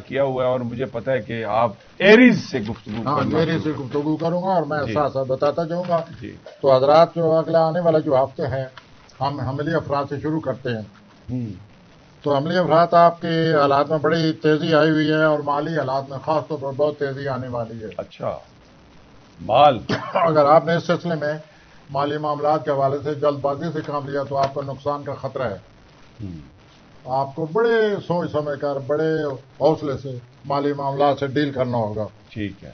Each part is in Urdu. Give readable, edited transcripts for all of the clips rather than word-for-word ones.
کیا ہوا ہے اور مجھے پتا ہے کہ آپ ایریز سے گفتگو ہاں ایریز سے گفتگو کروں گا اور میں ساتھ ساتھ بتاتا جاؤں گا. جی تو حضرات جو اگلا آنے والا جو ہفتے ہے ہم حملی افراد سے شروع کرتے ہیں. تو عملی افراد آپ کے حالات میں بڑی تیزی آئی ہوئی ہے اور مالی حالات میں خاص طور پر بہت تیزی آنے والی ہے. اچھا مال اگر آپ نے اس سلسلے میں مالی معاملات کے حوالے سے جلد بازی سے کام لیا تو آپ کو نقصان کا خطرہ ہے. آپ کو بڑے سوچ سمجھ کر بڑے حوصلے سے مالی معاملات سے ڈیل کرنا ہوگا. ٹھیک ہے.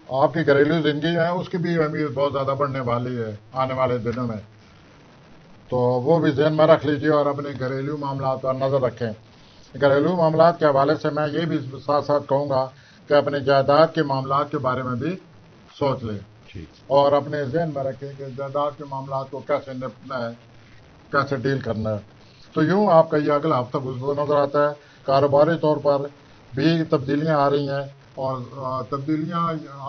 آپ کی گھریلو زندگی ہے اس کی بھی اہمیت بہت زیادہ بڑھنے والی ہے آنے والے دنوں میں. تو وہ بھی ذہن میں رکھ لیجیے اور اپنے گھریلو معاملات پر نظر رکھیں. گھریلو معاملات کے حوالے سے میں یہ بھی ساتھ ساتھ کہوں گا کہ اپنے جائیداد کے معاملات کے بارے میں بھی سوچ لیں اور اپنے ذہن میں رکھیں کہ جائیداد کے معاملات کو کیسے نپٹنا ہے کیسے ڈیل کرنا ہے. تو یوں آپ کا یہ اگلا ہفتہ گزرتا نظر آتا ہے. کاروباری طور پر بھی تبدیلیاں آ رہی ہیں اور تبدیلیاں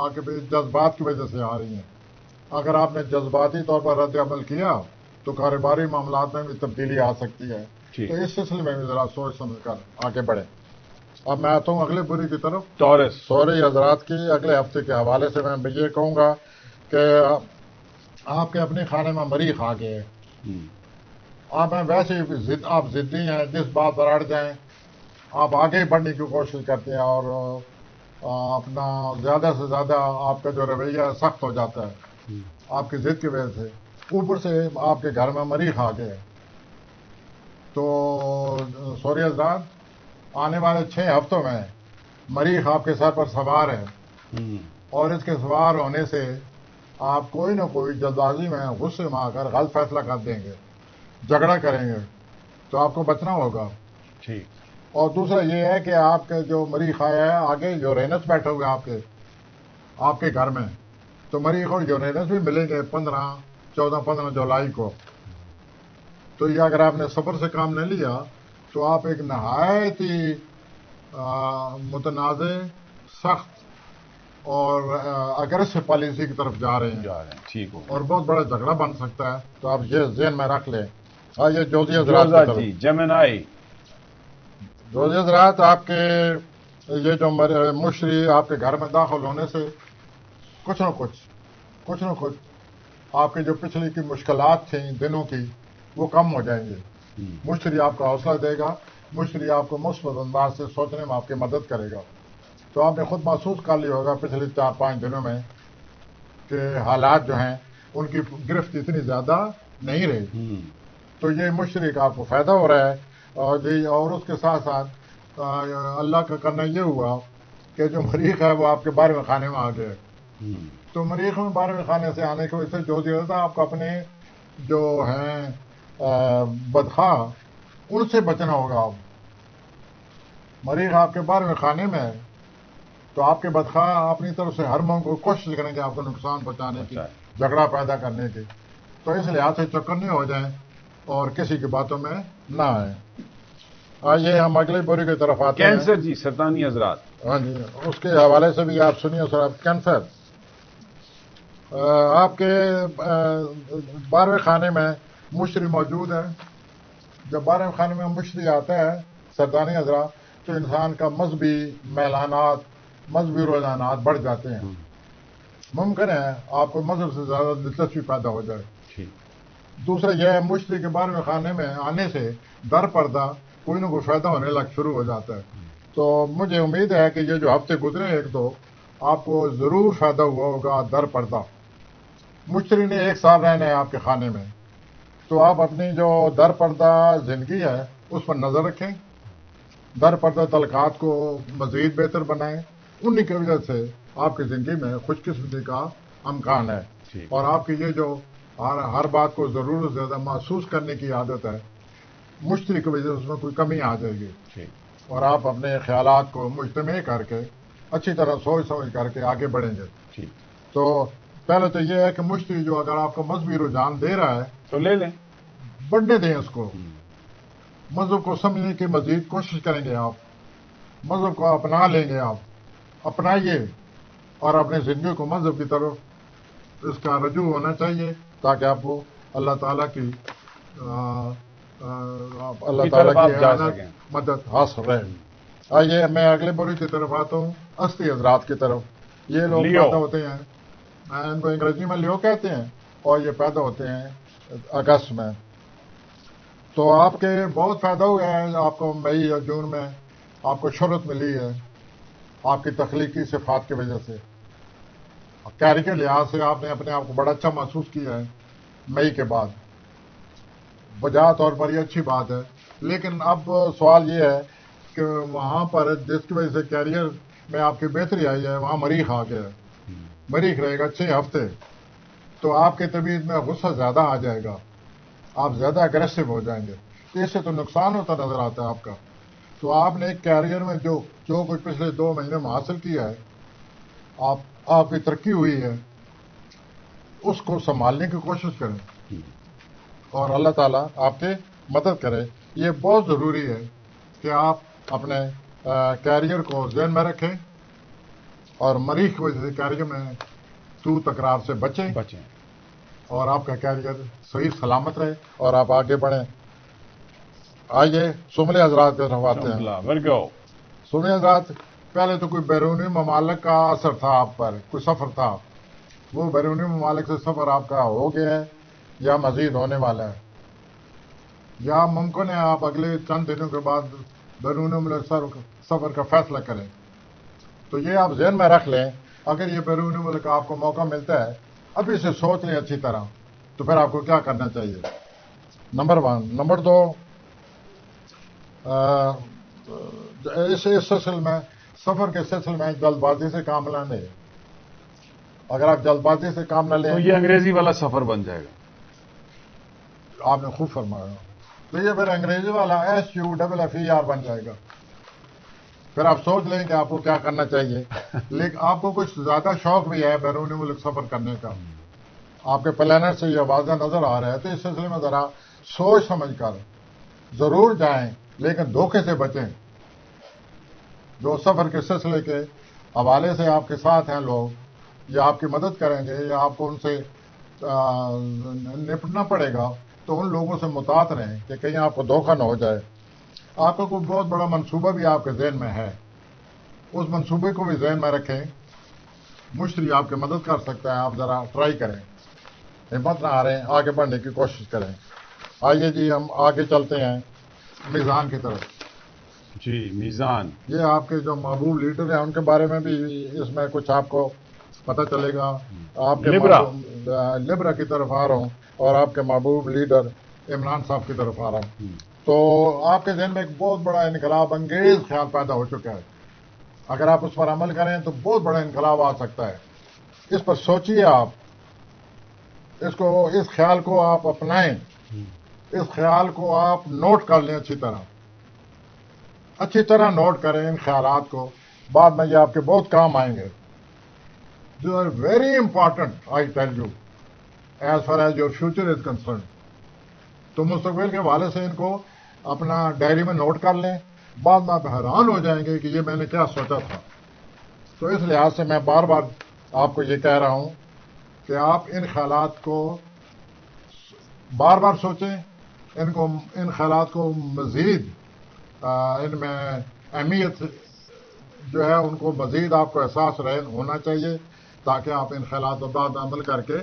آگے بھی جذبات کی وجہ سے آ رہی ہیں. اگر آپ نے جذباتی طور پر رد عمل کیا تو کاروباری معاملات میں بھی تبدیلی آ سکتی ہے. تو اس سلسلے میں بھی ذرا سوچ سمجھ کر آگے بڑھیں. اب میں آتا ہوں اگلے بری کی طرف. سوری حضرات کی اگلے ہفتے کے حوالے سے میں یہ کہوں گا کہ آپ کے اپنے کھانے میں مریخ آ گئے. آپ میں ویسے آپ ضدی ہیں جس بات پر اڑ جائیں آپ آگے بڑھنے کی کوشش کرتے ہیں اور اپنا زیادہ سے زیادہ آپ کا جو رویہ سخت ہو جاتا ہے آپ کی ضد کی وجہ سے. اوپر سے آپ کے گھر میں مریخ آ گئے. تو سوری حضرات آنے والے 6 ہفتوں میں مریخ آپ کے سر پر سوار ہے اور اس کے سوار ہونے سے آپ کوئی نہ کوئی جلد بازی میں غصے میں آ کر غلط فیصلہ کر دیں گے جھگڑا کریں گے تو آپ کو بچنا ہوگا. اور دوسرا یہ ہے کہ آپ کے جو مریخ آیا ہے آگے یورینس بیٹھے ہوئے آپ کے گھر میں. تو مریخ اور یورینس بھی ملیں گے 15 جولائی کو. تو یہ اگر آپ نے صبر سے کام نہ لیا تو آپ ایک نہایت ہی متنازع سخت اور اگریسو پالیسی کی طرف جا رہے ہیں اور بہت بڑا جھگڑا بن سکتا ہے. تو آپ یہ ذہن میں رکھ لیں. یہ جوزی حضرات جیمنائی جوزی حضرات آپ کے یہ جو مشتری آپ کے گھر میں داخل ہونے سے کچھ نہ کچھ آپ کے جو پچھلی کی مشکلات تھیں دنوں کی وہ کم ہو جائیں گے. مشتری آپ کا حوصلہ دے گا. مشتری آپ کو مثبت انداز سے سوچنے میں آپ کی مدد کرے گا. تو آپ نے خود محسوس کر لیا ہوگا پچھلے 4-5 دنوں میں کہ حالات جو ہیں ان کی گرفت اتنی زیادہ نہیں رہی. تو یہ مشتری کا آپ کو فائدہ ہو رہا ہے. اور اس کے ساتھ ساتھ اللہ کا کرنا یہ ہوا کہ جو مریخ ہے وہ آپ کے 12ویں خانے میں آ گئے. تو مریخ میں 12ویں خانے سے آنے کی وجہ سے جو دیتا آپ کو اپنے جو ہیں بدخواہ ان سے بچنا ہوگا. آپ مریخ آپ کے 12ویں خانے میں ہے تو آپ کے بدخواہ اپنی طرف سے ہر ممکن کوشش کریں گے آپ کو نقصان پہنچانے کی جھگڑا پیدا کرنے کی. تو اس لحاظ سے چوکنے ہو جائیں اور کسی کی باتوں میں نہ آئیں. آئیے ہم اگلے بری کی طرف آتے ہیں. کینسر جی سرطانی حضرات. ہاں جی اس کے حوالے سے بھی آپ سنیے سر. کینسر آپ کے 12ویں خانے میں مشتری موجود ہے. جب 12ویں خانے میں مشتری آتا ہے سرطانی حضرات تو انسان کا مذہبی میلانات مذہبی رجحانات بڑھ جاتے ہیں. ممکن ہے آپ کو مذہب سے زیادہ دلچسپی پیدا ہو جائے. دوسرا یہ ہے مشتری کے 12ویں خانے میں آنے سے در پردہ کوئی نہ کوئی فائدہ ہونے لگ شروع ہو جاتا ہے. تو مجھے امید ہے کہ یہ جو ہفتے گزرے ایک دو آپ کو ضرور فائدہ ہوا ہوگا. در پردہ مشتری نے 1 سال رہنا ہے آپ کے خانے میں تو آپ اپنی جو در پردہ زندگی ہے اس پر نظر رکھیں. در پردہ تعلقات کو مزید بہتر بنائیں. انہی کی وجہ سے آپ کی زندگی میں خوش قسمتی کا امکان ہے. اور آپ کی یہ جو ہر بات کو ضرور زیادہ محسوس کرنے کی عادت ہے مشتری کی وجہ سے اس میں کوئی کمی آ جائے گی اور آپ اپنے خیالات کو مجتمع کر کے اچھی طرح سوچ سمجھ کر کے آگے بڑھیں گے. تو پہلے تو یہ ہے کہ مشتری جو اگر آپ کو مذہبی رجحان دے رہا ہے تو لے لیں بڑھنے دیں اس کو. مذہب کو سمجھنے کی مزید کوشش کریں گے. آپ مذہب کو اپنا لیں گے. آپ اپنائیے اور اپنی زندگی کو مذہب کی طرف اس کا رجوع ہونا چاہیے تاکہ آپ کو اللہ تعالیٰ کی مدد حاصل رہے. آئیے میں اگلے بری کی طرف آتا ہوں، استی حضرات کی طرف. یہ لوگ لیو. پیدا ہوتے ہیں، ان کو انگریزی میں لیو کہتے ہیں، اور یہ پیدا ہوتے ہیں اگست میں. تو آپ کے بہت فائدہ ہوا ہے، آپ کو مئی یا جون میں آپ کو شہرت ملی ہے آپ کی تخلیقی صفات کی وجہ سے. کیری کے لحاظ سے آپ نے اپنے آپ کو بڑا اچھا محسوس کیا ہے مئی کے بعد، بجا طور پر یہ اچھی بات ہے. لیکن اب سوال یہ ہے کہ وہاں پر جس کی وجہ سے کیریئر میں آپ کی بہتری آئی ہے، وہاں مریخ آ گیا ہے. مریخ رہے گا 6 ہفتے، تو آپ کی طبیعت میں غصہ زیادہ آ جائے گا، آپ زیادہ اگریسو ہو جائیں گے. اس سے تو نقصان ہوتا نظر آتا ہے آپ کا. تو آپ نے ایک کیریئر میں جو کچھ پچھلے 2 مہینے میں حاصل کیا ہے، آپ کی ترقی ہوئی ہے، اس کو سنبھالنے کی کوشش کریں اور اللہ تعالیٰ آپ کی مدد کرے. یہ بہت ضروری ہے کہ آپ اپنے کیریئر کو ذہن میں رکھیں اور مریخ کی وجہ سے کیریئر میں تکرار سے بچیں اور آپ کا کیریئر صحیح سلامت رہے اور آپ آگے بڑھیں. آئیے سملے حضرات کی طرف آتے ہیں. سملے حضرات، پہلے تو کوئی بیرونی ممالک کا اثر تھا آپ پر، کوئی سفر تھا، وہ بیرونی ممالک سے سفر آپ کا ہو گیا ہے یا مزید ہونے والا ہے، یا ممکن ہے آپ اگلے چند دنوں کے بعد بیرونی ملک سفر کا فیصلہ کریں. تو یہ آپ ذہن میں رکھ لیں، اگر یہ بیرونی ملک آپ کو موقع ملتا ہے، ابھی سے سوچ لیں اچھی طرح، تو پھر آپ کو کیا کرنا چاہیے. نمبر 1. نمبر 2، اس سلسلے میں، سفر کے سلسلے میں جلد بازی سے کام نہ لیں. اگر آپ جلد بازی سے کام نہ لیں تو یہ انگریزی والا سفر بن جائے گا. آپ نے خوب فرمایا. تو یہ پھر انگریزی والا SUFFER بن جائے گا. پھر آپ سوچ لیں کہ آپ کو کیا کرنا چاہیے. لیکن آپ کو کچھ زیادہ شوق بھی ہے بیرونی ملک سفر کرنے کا، آپ کے پلانر سے یہ واضح نظر آ رہا ہے. تو اس سلسلے میں ذرا سوچ سمجھ کر ضرور جائیں، لیکن دھوکے سے بچیں. جو سفر کے سلسلے کے حوالے سے آپ کے ساتھ ہیں لوگ، یا آپ کی مدد کریں گے یا آپ کو ان سے نپٹنا پڑے گا، تو ان لوگوں سے محتاط رہیں کہ کہیں آپ کو دھوکہ نہ ہو جائے. آپ کا کوئی بہت بڑا منصوبہ بھی آپ کے ذہن میں ہے، اس منصوبے کو بھی ذہن میں رکھیں. مشتری آپ کی مدد کر سکتا ہے، آپ ذرا ٹرائی کریں، ہمت نہ ہاریں، آگے بڑھنے کی کوشش کریں. آئیے جی ہم آگے چلتے ہیں میزان کی طرف. جی میزان، یہ آپ کے جو محبوب لیڈر ہیں ان کے بارے میں بھی اس میں کچھ آپ کو پتہ چلے گا. آپ کے لبرا کی طرف آ رہا ہوں اور آپ کے محبوب لیڈر عمران صاحب کی طرف آ رہا ہوں. تو آپ کے ذہن میں ایک بہت بڑا انقلاب انگیز خیال پیدا ہو چکا ہے. اگر آپ اس پر عمل کریں تو بہت بڑا انقلاب آ سکتا ہے. اس پر سوچیے، آپ اس خیال کو آپ اپنائیں، اس خیال کو آپ نوٹ کر لیں، اچھی طرح نوٹ کریں ان خیالات کو. بعد میں یہ آپ کے بہت کام آئیں گے. جو are very important, I tell you, as far as your future is concerned. تو مستقبل کے حوالے سے ان کو اپنا ڈائری میں نوٹ کر لیں. بعد میں آپ حیران ہو جائیں گے کہ یہ میں نے کیا سوچا تھا. تو اس لحاظ سے میں بار بار آپ کو یہ کہہ رہا ہوں کہ آپ ان خیالات کو بار بار سوچیں، ان خیالات کو مزید ان میں اہمیت جو ہے ان کو مزید آپ کو احساس ہونا چاہیے، تاکہ آپ ان خیالات پر بعد عمل کر کے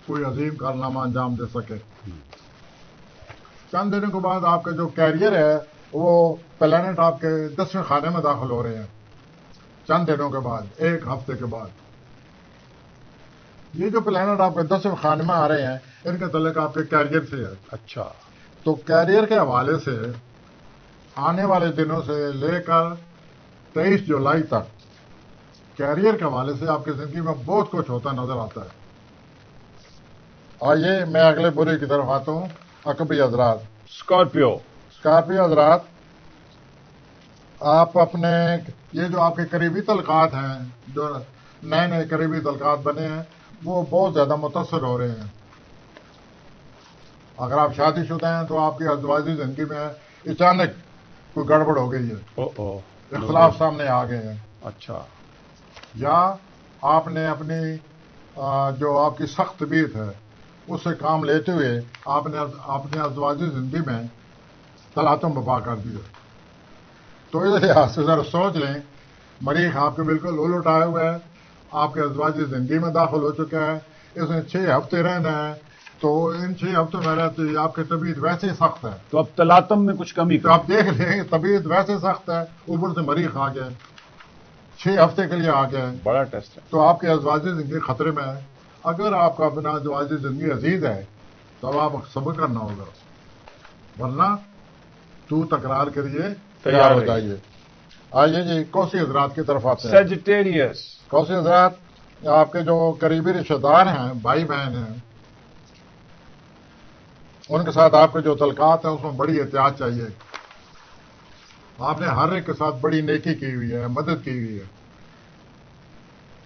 کوئی عظیم کارنامہ انجام دے سکیں. چند دنوں کے بعد آپ کا جو کیریئر ہے وہ پلانٹ آپ کے 10ویں خانے میں داخل ہو رہے ہیں. چند دنوں کے بعد، 1 ہفتے کے بعد، یہ جو پلانٹ آپ کے 10ویں خانے میں آ رہے ہیں، ان کا تعلق آپ کے کیریئر سے ہے. اچھا. تو کیریئر کے حوالے سے آنے والے دنوں سے لے کر 23 جولائی تک کیریئر کے حوالے سے آپ کی زندگی میں بہت کچھ ہوتا نظر آتا ہے. آئیے میں اگلے برے کی طرف آتا ہوں. عقبی حضرات، اسکارپیو حضرات، آپ اپنے یہ جو آپ کے قریبی تعلقات ہیں، جو نئے قریبی تعلقات بنے ہیں، وہ بہت زیادہ متاثر ہو رہے ہیں. اگر آپ شادی شدہ ہیں تو آپ کی ازدواجی زندگی میں اچانک کوئی گڑبڑ ہو گئی ہے، اختلاف سامنے آ گئے ہیں. اچھا. یا آپ نے اپنی جو آپ کی سخت طبیعت ہے اس سے کام لیتے ہوئے آپ نے اپنی ازدواجی زندگی میں تلاطم برپا کر دیا. تو اس لحاظ سے ذرا سوچ لیں، مریخ آپ کے بالکل الٹ آئے ہوئے ہے، آپ کے ازواجی زندگی میں داخل ہو چکا ہے، اس میں 6 ہفتے رہنا ہے، تو ان 6 ہفتوں میں رہتے آپ کی طبیعت ویسے ہی سخت ہے، تو اب تلاتم میں کچھ کمی تو آپ دیکھ لیں طبیعت ویسے سخت ہے، اوپر سے مریخ آ گیا 6 ہفتے کے لیے آ گیا ہے، بڑا ٹیسٹ ہے. تو آپ کی ازواجی زندگی خطرے میں ہے. اگر آپ کا اپنا ازواجی زندگی عزیز ہے تو اب آپ صبر کرنا ہوگا، ورنہ تو تکرار کریے تیار ہو جائیے. آئیے جی کوسی حضرات کی طرف آتے ہیں. سیجیٹیریس. کوسی حضرات آپ کے جو قریبی رشتہ دار ہیں، بھائی بہن ہیں، ان کے ساتھ آپ کے جو تعلقات ہیں اس میں بڑی احتیاط چاہیے. آپ نے ہر ایک کے ساتھ بڑی نیکی کی ہوئی ہے، مدد کی ہوئی ہے.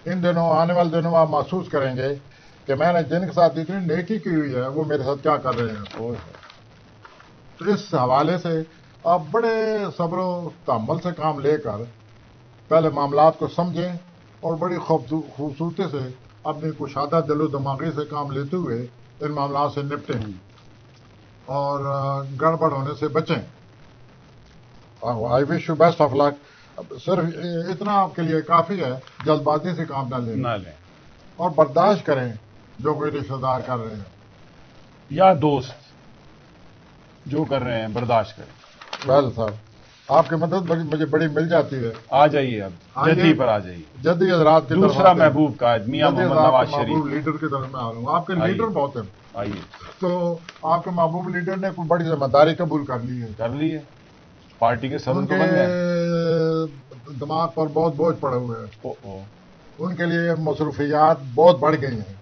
ان دنوں آنے والے دنوں آپ محسوس کریں گے کہ میں نے جن کے ساتھ اتنی نیکی کی ہوئی ہے وہ میرے ساتھ کیا کر رہے ہیں. تو اس حوالے سے آپ بڑے صبر و تحمل سے کام لے کر پہلے معاملات کو سمجھیں اور بڑی خوبصورتی سے اپنی کشادہ دل و دماغی سے کام لیتے ہوئے ان معاملات سے نپٹیں اور گڑبڑ ہونے سے بچیں. آئی وش یو بیسٹ آف لک. صرف اتنا آپ کے لیے کافی ہے، جلد بازی سے کام نہ لیں اور برداشت کریں جو کوئی رشتہ دار کر رہے ہیں یا دوست جو کر رہے ہیں برداشت کریں. ویل صاحب آپ کی مدد مجھے بڑی مل جاتی ہے. آ جائیے اب جدی پر آ جائیے. جدی حضرات کی طرف دوسرا محبوب قائد میاں محمد نواز شریف محبوب لیڈر کی طرف میں آ رہا ہوں. آپ کے لیڈر بہت ہیں. آئیے. تو آپ کے محبوب لیڈر نے کوئی بڑی ذمہ داری قبول کر لی ہے. پارٹی کے صدر ان تو کے بن گئے. دماغ پر بہت بوجھ پڑے ہوئے ہیں. او ان کے لیے مصروفیات بہت بڑھ گئی ہیں.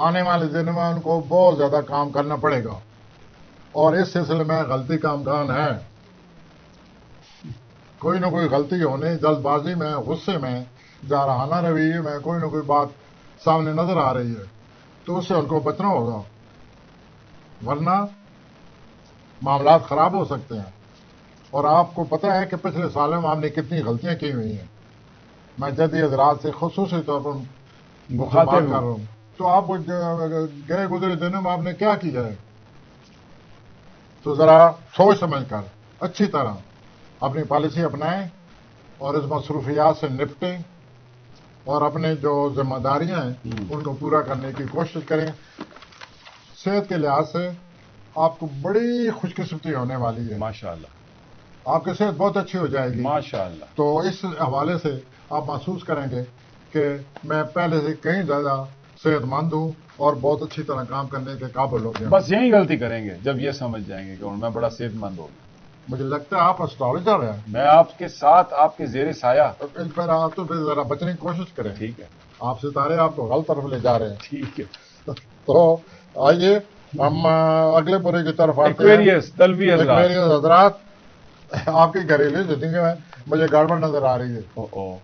آنے والے دنوں میں ان کو بہت زیادہ کام کرنا پڑے گا اور اس سلسلے میں غلطی کا امکان ہے. کوئی نہ کوئی غلطی ہونے، جلد بازی میں، غصے میں، جارحانہ رویے میں کوئی نہ کوئی بات سامنے نظر آ رہی ہے، تو اس سے ان کو بچنا ہوگا، ورنہ معاملات خراب ہو سکتے ہیں. اور آپ کو پتہ ہے کہ پچھلے سالوں میں آپ نے کتنی غلطیاں کی ہوئی ہیں. میں جدی حضرات سے خصوصی طور پر بات کر رہا ہوں. تو آپ گئے گزرے دنوں میں آپ نے کیا کیا ہے، تو ذرا سوچ سمجھ کر اچھی طرح اپنی پالیسی اپنائیں اور اس مصروفیات سے نپٹیں اور اپنے جو ذمہ داریاں ہیں ان کو پورا کرنے کی کوشش کریں. صحت کے لحاظ سے آپ کو بڑی خوش قسمتی ہونے والی ہے. ماشاءاللہ. آپ کی صحت بہت اچھی ہو جائے گی ماشاءاللہ. تو اس حوالے سے آپ محسوس کریں گے کہ میں پہلے سے کہیں زیادہ صحت مند ہوں اور بہت اچھی طرح کام کرنے کے قابل ہو گیا. بس یہی غلطی کریں گے جب یہ سمجھ جائیں گے کہ میں بڑا صحت مند ہوں. مجھے لگتا ہے آپ اسٹرالوجر ہیں. میں آپ کے ساتھ آپ کے زیر سایہ. ان پر آپ تو پھر ذرا بچنے کی کوشش کریں. ٹھیک ہے. آپ ستارے آپ کو غلط طرف لے جا رہے ہیں. ٹھیک ہے. تو آئیے ہم اگلے برے کی طرف آتے ہیں. ایکویریس طلبی حضرات آپ کی گھریلو زندگی میں مجھے گڑبڑ نظر آ رہی ہے.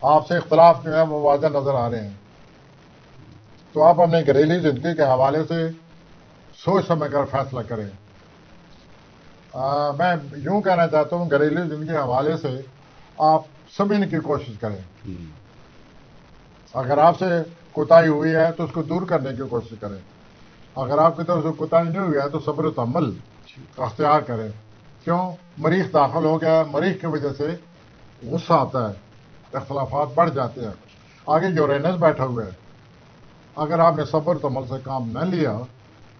آپ سے اختلاف جو ہے وہ واضح نظر آ رہے ہیں. تو آپ اپنے گھریلو زندگی کے حوالے سے سوچ سمجھ کر فیصلہ کریں. میں یوں کہنا چاہتا ہوں گھریلو زندگی کے حوالے سے آپ سمجھنے کی کوشش کریں. اگر آپ سے کوتاہی ہوئی ہے تو اس کو دور کرنے کی کوشش کریں. اگر آپ کی طرف سے کوتاہی نہیں ہوئی ہے تو صبر و تحمل اختیار کریں. کیوں؟ مریخ داخل ہو گیا. مریخ کی وجہ سے غصہ آتا ہے، اختلافات بڑھ جاتے ہیں. آگے یورینس بیٹھا ہوا ہے. اگر آپ نے صبر تحمل سے کام نہ لیا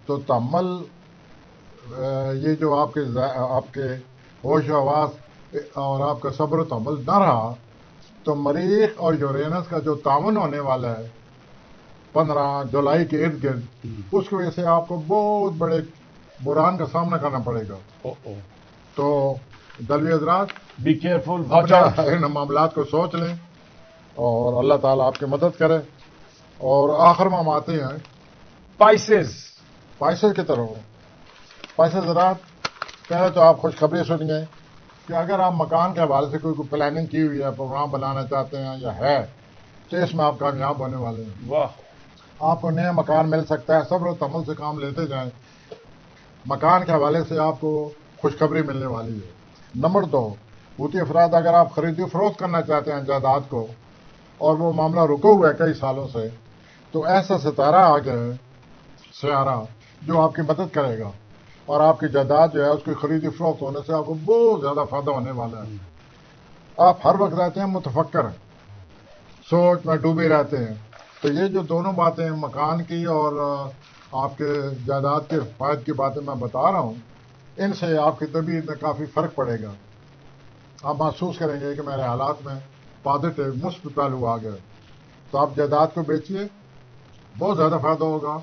تو تحمل یہ جو آپ کے ہوش و حواس اور آپ کا صبر و تحمل نہ رہا تو مریخ اور یورینس کا جو تعاون ہونے والا ہے 15 جولائی کے ارد گرد، اس کی وجہ سے آپ کو بہت بڑے بحران کا سامنا کرنا پڑے گا. تو دلوی حضرات بی کیئرفل. ان معاملات کو سوچ لیں اور اللہ تعالیٰ آپ کی مدد کرے. اور آخر میں ہم آتے ہیں پائسز کی طرف. پائسز حضرات پہلے تو آپ خوشخبری سنیے کہ اگر آپ مکان کے حوالے سے کوئی پلاننگ کی ہوئی ہے، پروگرام بنانا چاہتے ہیں یا ہے، تو اس میں آپ کامیاب ہونے والے ہیں. واہ. آپ کو نیا مکان مل سکتا ہے. صبر و تحمل سے کام لیتے جائیں. مکان کے حوالے سے آپ کو خوشخبری ملنے والی ہے. نمبر 2، ہوتی افراد اگر آپ خریدی فروخت کرنا چاہتے ہیں جائیداد کو اور وہ معاملہ رکا ہوا ہے کئی سالوں سے، تو ایسا ستارہ آ گیا ہے، سیارہ، جو آپ کی مدد کرے گا اور آپ کی جائیداد جو ہے اس کی خریدی فروخت ہونے سے آپ کو بہت زیادہ فائدہ ہونے والا ہے. آپ ہر وقت رہتے ہیں متفکر، سوچ میں ڈوبے رہتے ہیں. تو یہ جو دونوں باتیں مکان کی اور آپ کے جائیداد کے فائد کی باتیں میں بتا رہا ہوں، ان سے آپ کی طبیعت میں کافی فرق پڑے گا. آپ محسوس کریں گے کہ میرے حالات میں پازیٹیو مثبت پہلو آ گئے. تو آپ جائیداد کو بیچیے، بہت زیادہ فائدہ ہوگا.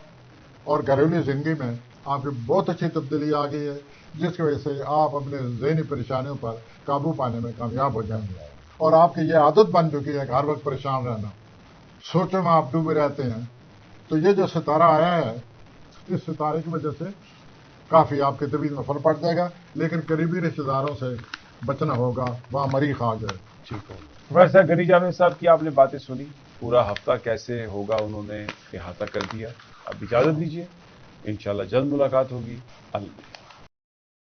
اور گھریلو زندگی میں آپ کی بہت اچھی تبدیلی آ گئی ہے، جس کی وجہ سے آپ اپنے ذہنی پریشانیوں پر قابو پانے میں کامیاب ہو جائیں گے. اور آپ کی یہ عادت بن چکی ہے کہ ہر وقت پریشان رہنا، سوچوں میں آپ ڈوبے رہتے ہیں. تو یہ جو ستارہ آیا ہے، اس ستارے کی وجہ سے کافی آپ کی طبیعت میں فرق پڑ جائے گا. لیکن قریبی رشتے داروں سے بچنا ہوگا، وہاں مریخ آ جائے. ٹھیک ہے. پروفیسر غنی جاوید صاحب کی آپ نے باتیں سنی، پورا ہفتہ کیسے ہوگا انہوں نے احاطہ کر دیا. اب اجازت دیجیے، انشاءاللہ جلد ملاقات ہوگی. اللہ